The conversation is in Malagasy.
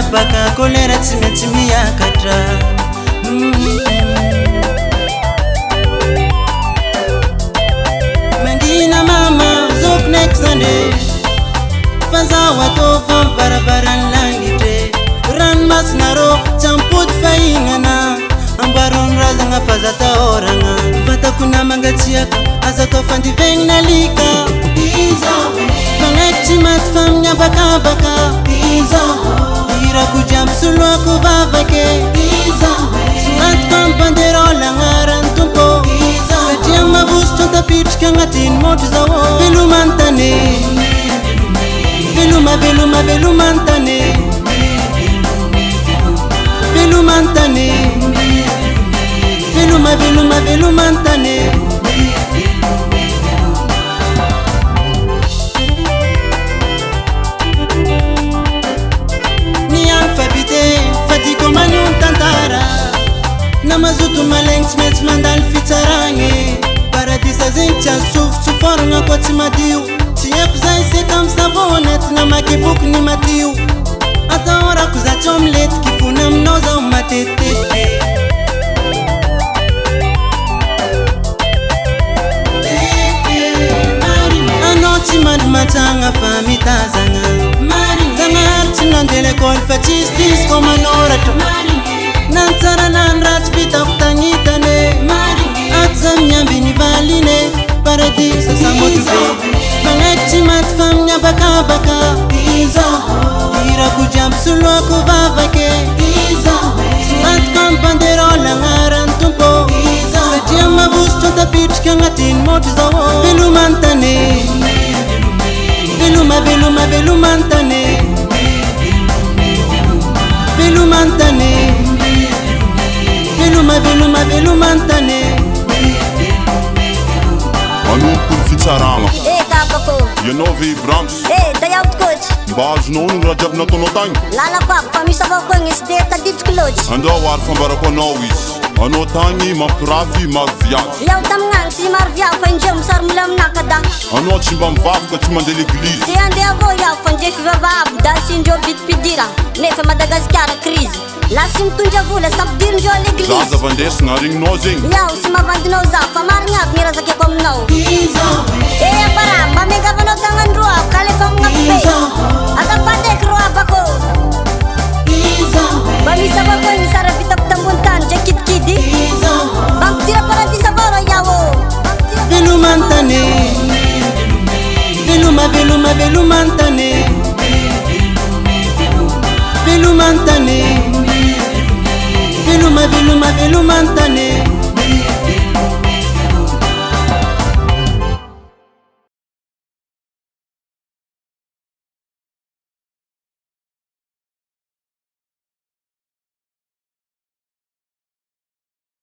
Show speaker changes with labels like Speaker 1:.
Speaker 1: baka kolera tsimetsimia katra Mandina mama zok next Sunday Faza wato fam barabaran langite Ran mas naro champut faingana Ambaron razanga faza taoranga Vata kuna mangatsiaka azato fandi veng nalika Fangekti mat fam nya baka baka Ira kujam sulwa kubavake Surat kampanderola ngaran tumpo Kajia mabus chonta pitch kangatin motizawo Velumantane Veluma veluma velumantane Velumantane Veluma veluma velumantane Manyun tantara Namazutu malengs mets mandal fitarange Paradisa zincha suf sufornga kwa timadiu Tia kuzai se kam savonet na makibuk ni matiu Ata ora kuza chomlet kifuna mnoza umatete Anoti mad matanga famitazanga Zangar chinandele kol fachistis komanorato Nansara nanrat pita kutangitane Atzam nyambini valine Paradisa samotuve Fangekti mat fam nya baka baka Ira kujam sulwa kubavake Surat kampanderola ngaran tumpo Sajia mabus chonta pitch kangatin motizawo Velumantane Veluma veluma velumantane Velumantane Veluma veluma velumantane
Speaker 2: Anu kun fitsaranga
Speaker 3: kapako
Speaker 2: You know vi Brams
Speaker 3: dayaw coach
Speaker 2: Baz no rajab na tonotang
Speaker 3: Lala pap famisa ko ko ngisde ta dit coach
Speaker 2: Ando war van barako nawis Ano Tany ma pravi ma viat
Speaker 3: Yaw tam ngang si marvia fanjem sar mulam nakada
Speaker 2: Ano chimbam vaf ka chimande l'église
Speaker 3: Te ande avo yaw fanje vava da sinjo vit pidira Nefa Madagascar crise La sim tunja vula sap dir jo l'église
Speaker 2: Zaza vandes ngaring nozing
Speaker 3: Yaw si ma vandino za famar ngap mira zake kom no para mamega vano tangan rua kale fam ngape Ata pandek rua bako Bamisa bako ni sara vitap tambuntan jakit kidi Bang tira para di saboro yawo
Speaker 1: Velumantane Veluma veluma velumantane Velumantane Veluma veluma velumantane